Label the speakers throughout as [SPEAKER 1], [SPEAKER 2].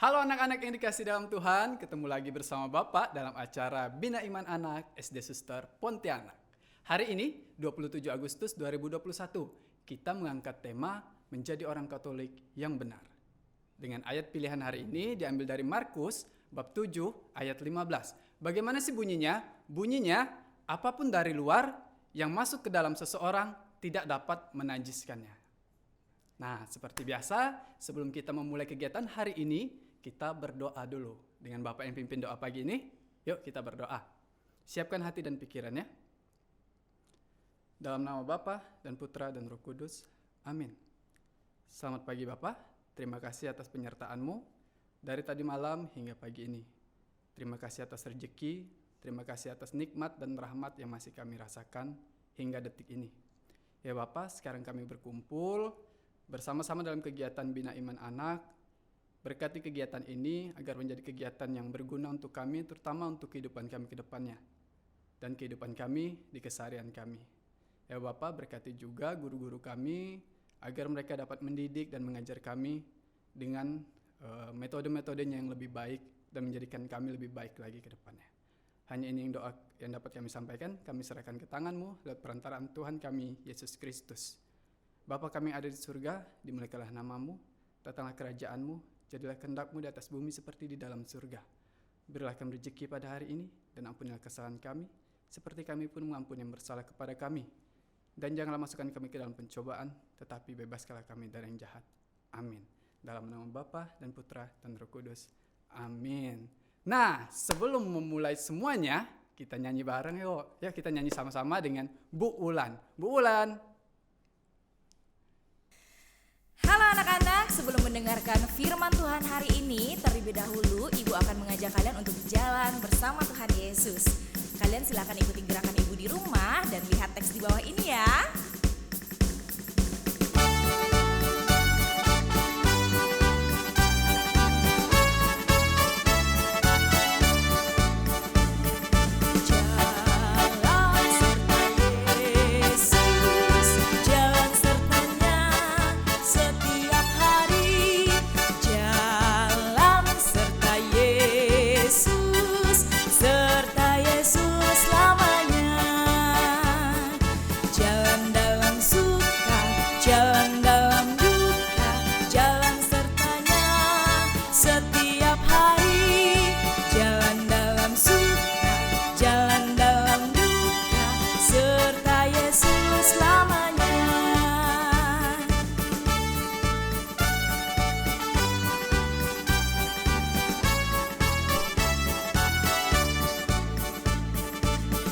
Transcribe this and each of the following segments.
[SPEAKER 1] Halo anak-anak yang dikasih dalam Tuhan, ketemu lagi bersama Bapak dalam acara Bina Iman Anak SD Suster Pontianak. Hari ini, 27 Agustus 2021, kita mengangkat tema menjadi orang Katolik yang benar. Dengan ayat pilihan hari ini diambil dari Markus bab 7 ayat 15. Bagaimana sih bunyinya? Bunyinya, apapun dari luar yang masuk ke dalam seseorang tidak dapat menajiskannya. Nah, seperti biasa, sebelum kita memulai kegiatan hari ini, kita berdoa dulu. Dengan Bapak yang pimpin doa pagi ini, yuk kita berdoa. Siapkan hati dan pikirannya. Dalam nama Bapa dan Putra dan Roh Kudus. Amin. Selamat pagi Bapak, terima kasih atas penyertaan-Mu dari tadi malam hingga pagi ini. Terima kasih atas rezeki, terima kasih atas nikmat dan rahmat yang masih kami rasakan hingga detik ini. Ya Bapak, sekarang kami berkumpul bersama-sama dalam kegiatan Bina Iman Anak. Berkati kegiatan ini agar menjadi kegiatan yang berguna untuk kami, terutama untuk kehidupan kami ke depannya dan kehidupan kami di keseharian kami. Ya Bapak, berkati juga guru-guru kami agar mereka dapat mendidik dan mengajar kami dengan metode-metodenya yang lebih baik dan menjadikan kami lebih baik lagi ke depannya. Hanya ini yang doa yang dapat kami sampaikan, kami serahkan ke tangan-Mu lewat perantaraan Tuhan kami, Yesus Kristus. Bapa kami yang ada di surga, dimuliakanlah nama-Mu, datanglah kerajaan-Mu, jadilah kehendak-Mu di atas bumi seperti di dalam surga. Berilah kami rezeki pada hari ini, dan ampunilah kesalahan kami, seperti kami pun mengampuni yang bersalah kepada kami. Dan janganlah masukkan kami ke dalam pencobaan, tetapi bebaskanlah kami dari yang jahat. Amin. Dalam nama Bapa dan Putra dan Roh Kudus. Amin. Nah, sebelum memulai semuanya, kita nyanyi bareng yuk. Ya, kita nyanyi sama-sama dengan Bu Ulan. Bu Ulan.
[SPEAKER 2] Halo anak-anak, sebelum mendengarkan firman Tuhan hari ini, terlebih dahulu Ibu akan mengajak kalian untuk jalan bersama Tuhan Yesus. Kalian silakan ikuti gerakan Ibu di rumah dan lihat teks di bawah ini ya.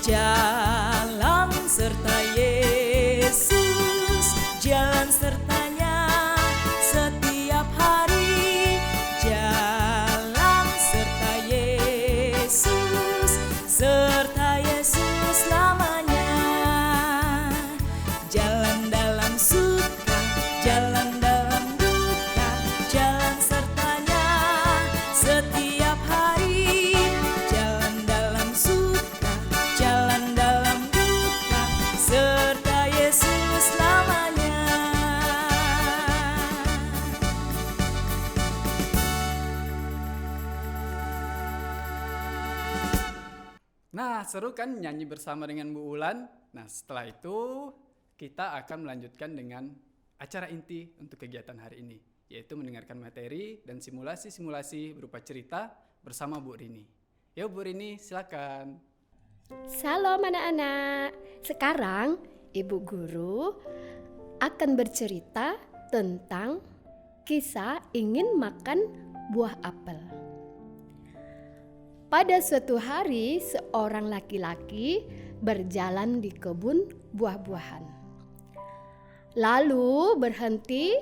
[SPEAKER 2] Jalan serta Yesus, jalan sertanya setiap hari. Jalan serta Yesus, serta Yesus selamanya. Jalan dalam suka, jalan dalam duka, jalan sertanya setiap hari. Jalan dalam suka, jalan dalam duka, serta Yesus selamanya.
[SPEAKER 1] Nah, seru kan nyanyi bersama dengan Bu Ulan? Nah, setelah itu kita akan melanjutkan dengan acara inti untuk kegiatan hari ini, yaitu mendengarkan materi dan simulasi-simulasi berupa cerita bersama Bu Rini. Yuk Bu Rini, silakan.
[SPEAKER 3] Salam anak-anak. Sekarang Ibu Guru akan bercerita tentang kisah ingin makan buah apel. Pada suatu hari, seorang laki-laki berjalan di kebun buah-buahan. Lalu berhenti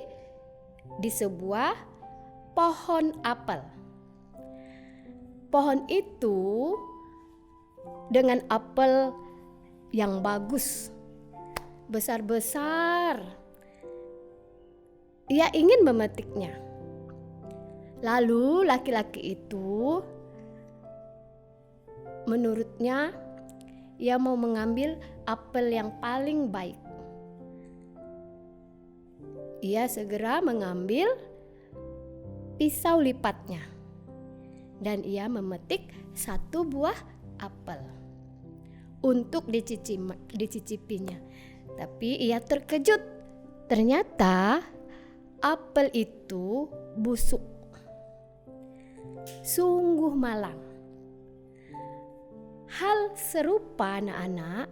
[SPEAKER 3] di sebuah pohon apel. Pohon itu dengan apel yang bagus, besar-besar. Ia ingin memetiknya. Lalu laki-laki itu menurutnya ia mau mengambil apel yang paling baik. Ia segera mengambil pisau lipatnya. dan ia memetik satu buah apel untuk dicicipinya. Tapi ia terkejut. Ternyata apel itu busuk. Sungguh malang. Hal serupa anak-anak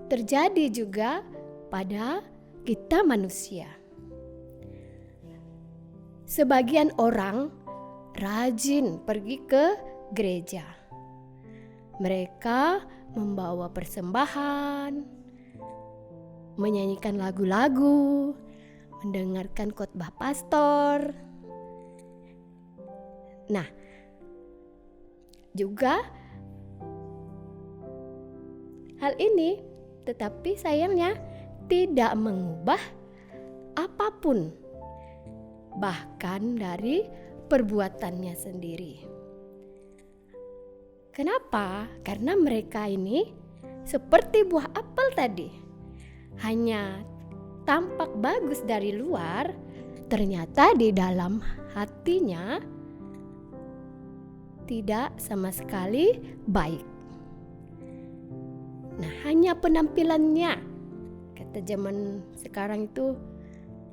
[SPEAKER 3] terjadi juga pada kita manusia. Sebagian orang rajin pergi ke gereja. Mereka membawa persembahan, menyanyikan lagu-lagu, mendengarkan khotbah pastor. Nah, juga hal ini tetapi sayangnya tidak mengubah apapun, bahkan dari perbuatannya sendiri. Kenapa? Karena mereka ini seperti buah apel tadi, hanya tampak bagus dari luar, ternyata di dalam hatinya tidak sama sekali baik. Nah, hanya penampilannya, kata zaman sekarang itu,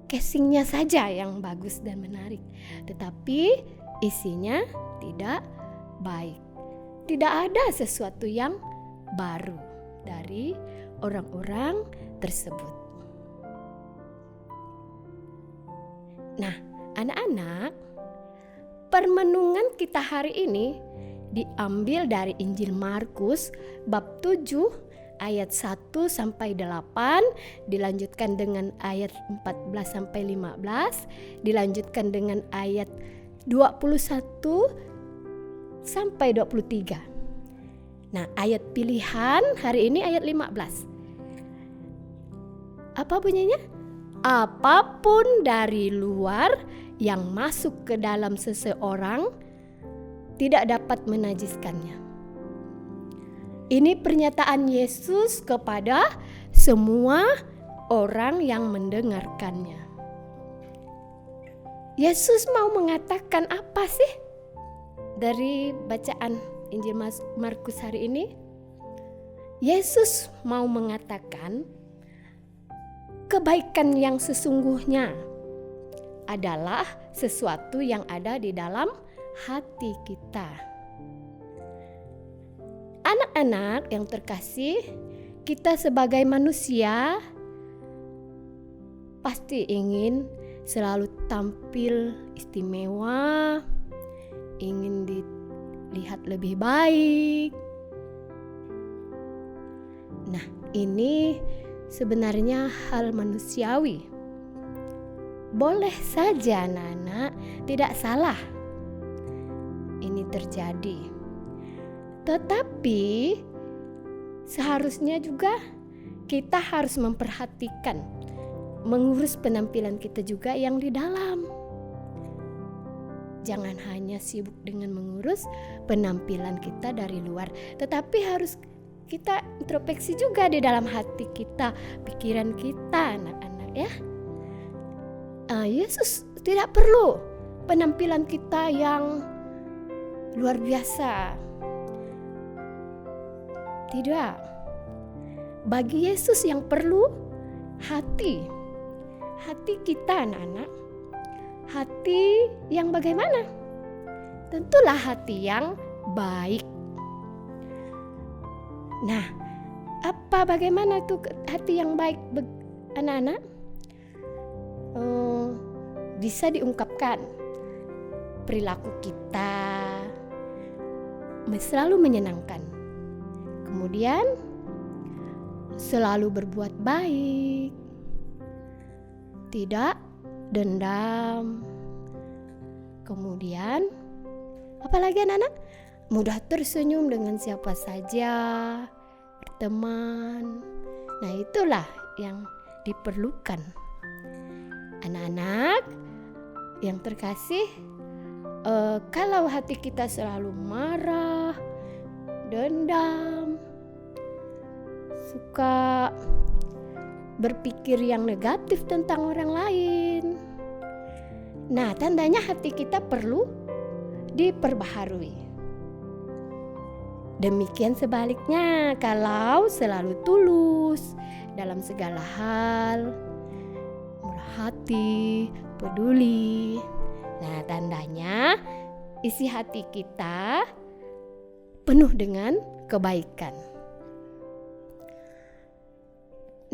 [SPEAKER 3] casingnya saja yang bagus dan menarik, tetapi isinya tidak baik. Tidak ada sesuatu yang baru dari orang-orang tersebut. Nah, anak-anak, permenungan kita hari ini diambil dari Injil Markus bab 7 ayat 1 sampai 8, dilanjutkan dengan ayat 14 sampai 15, dilanjutkan dengan ayat 21 sampai 23. Nah, ayat pilihan hari ini ayat 15. Apa bunyinya? Apapun dari luar yang masuk ke dalam seseorang tidak dapat menajiskannya. Ini pernyataan Yesus kepada semua orang yang mendengarkannya. Yesus mau mengatakan apa sih dari bacaan Injil Markus hari ini? Yesus mau mengatakan kebaikan yang sesungguhnya adalah sesuatu yang ada di dalam hati kita. Anak-anak yang terkasih, kita sebagai manusia pasti ingin selalu tampil istimewa, ingin dilihat lebih baik. Nah, ini sebenarnya hal manusiawi. Boleh saja anak-anak, tidak salah ini terjadi. Tetapi seharusnya juga kita harus memperhatikan, mengurus penampilan kita juga yang di dalam. Jangan hanya sibuk dengan mengurus penampilan kita dari luar, tetapi harus kita introspeksi juga di dalam hati kita, pikiran kita, anak-anak ya. Yesus tidak perlu penampilan kita yang luar biasa. Tidak. Bagi Yesus yang perlu hati. Hati kita anak-anak. Hati yang bagaimana? Tentulah hati yang baik. Nah, bagaimana tuh hati yang baik anak-anak? Bisa diungkapkan perilaku kita selalu menyenangkan, kemudian selalu berbuat baik, tidak dendam, kemudian apalagi anak-anak, mudah tersenyum dengan siapa saja, berteman. Nah, itulah yang diperlukan. Anak-anak yang terkasih, kalau hati kita selalu marah, dendam, suka berpikir yang negatif tentang orang lain, nah tandanya hati kita perlu diperbaharui. Demikian sebaliknya, kalau selalu tulus dalam segala hal, murah hati, peduli. Nah, tandanya isi hati kita penuh dengan kebaikan.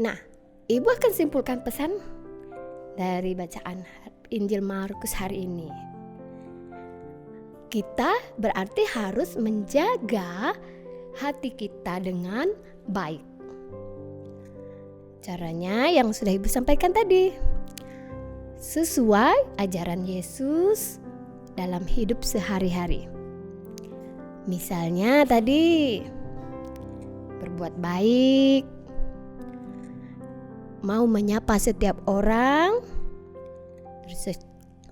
[SPEAKER 3] Nah, Ibu akan simpulkan pesan dari bacaan Injil Markus hari ini. Kita berarti harus menjaga hati kita dengan baik. Caranya yang sudah Ibu sampaikan tadi, sesuai ajaran Yesus dalam hidup sehari-hari. Misalnya tadi, berbuat baik, mau menyapa setiap orang,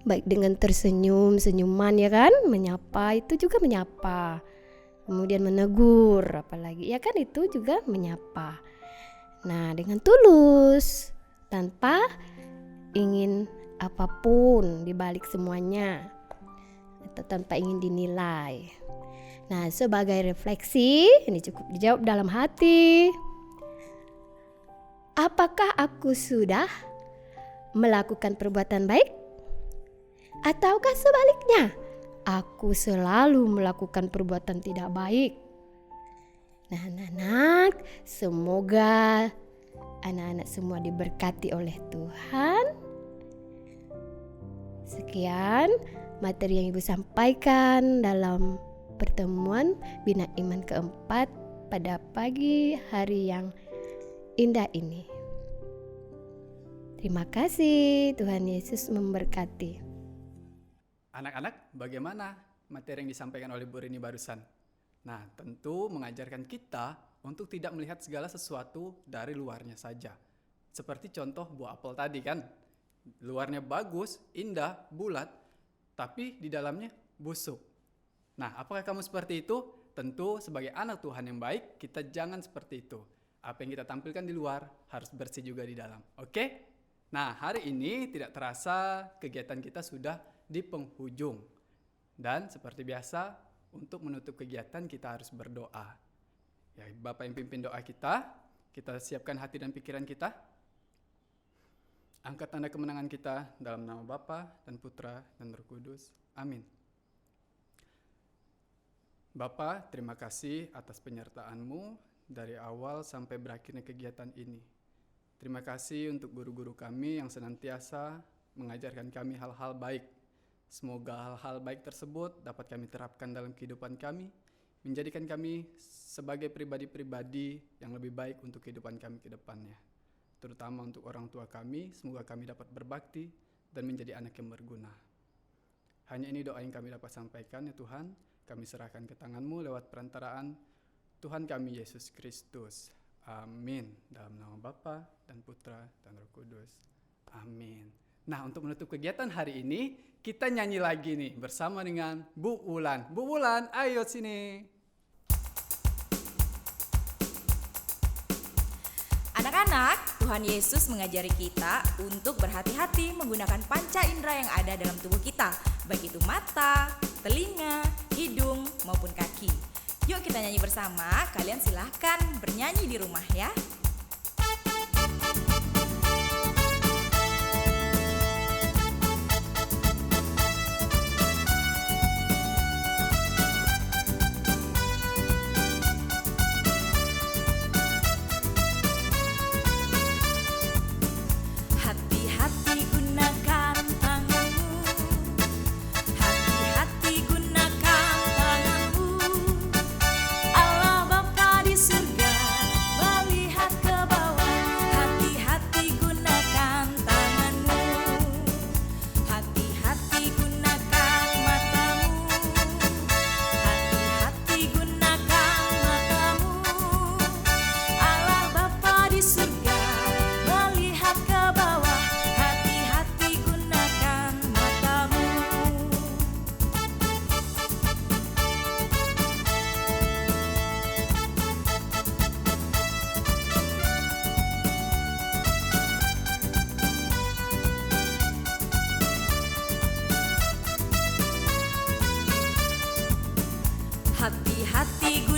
[SPEAKER 3] baik dengan tersenyum-senyuman ya kan, menyapa itu juga menyapa. Kemudian menegur, apalagi ya kan itu juga menyapa. Nah, dengan tulus, tanpa ingin apapun di balik semuanya, atau tanpa ingin dinilai. Nah, sebagai refleksi, ini cukup dijawab dalam hati. Apakah aku sudah melakukan perbuatan baik? Ataukah sebaliknya, aku selalu melakukan perbuatan tidak baik? Nah, anak-anak, semoga anak-anak semua diberkati oleh Tuhan. Sekian materi yang Ibu sampaikan dalam pertemuan Bina Iman keempat pada pagi hari yang indah ini. Terima kasih, Tuhan Yesus memberkati.
[SPEAKER 1] Anak-anak, bagaimana materi yang disampaikan oleh Bu Rini barusan? Nah, tentu mengajarkan kita untuk tidak melihat segala sesuatu dari luarnya saja. Seperti contoh buah apel tadi kan. Luarnya bagus, indah, bulat, tapi di dalamnya busuk. Nah, apakah kamu seperti itu? Tentu sebagai anak Tuhan yang baik, kita jangan seperti itu. Apa yang kita tampilkan di luar harus bersih juga di dalam. Oke? Nah, hari ini tidak terasa kegiatan kita sudah di penghujung. Dan seperti biasa, untuk menutup kegiatan kita harus berdoa. Ya, Bapak yang pimpin doa kita siapkan hati dan pikiran kita. Angkat tanda kemenangan kita dalam nama Bapa dan Putra dan Roh Kudus. Amin. Bapa, terima kasih atas penyertaan-Mu dari awal sampai berakhirnya kegiatan ini. Terima kasih untuk guru-guru kami yang senantiasa mengajarkan kami hal-hal baik. Semoga hal-hal baik tersebut dapat kami terapkan dalam kehidupan kami, menjadikan kami sebagai pribadi-pribadi yang lebih baik untuk kehidupan kami ke depannya. Terutama untuk orang tua kami, semoga kami dapat berbakti dan menjadi anak yang berguna. Hanya ini doa yang kami dapat sampaikan ya Tuhan, kami serahkan ke tangan-Mu lewat perantaraan Tuhan kami Yesus Kristus. Amin. Dalam nama Bapa dan Putra dan Roh Kudus. Amin. Nah, untuk menutup kegiatan hari ini, kita nyanyi lagi nih bersama dengan Bu Wulan. Bu Wulan, ayo sini.
[SPEAKER 2] Anak-anak, Tuhan Yesus mengajari kita untuk berhati-hati menggunakan panca indera yang ada dalam tubuh kita, baik itu mata, telinga, hidung, maupun kaki. Yuk kita nyanyi bersama, kalian silahkan bernyanyi di rumah ya.
[SPEAKER 4] Surga melihat
[SPEAKER 2] Hati-hati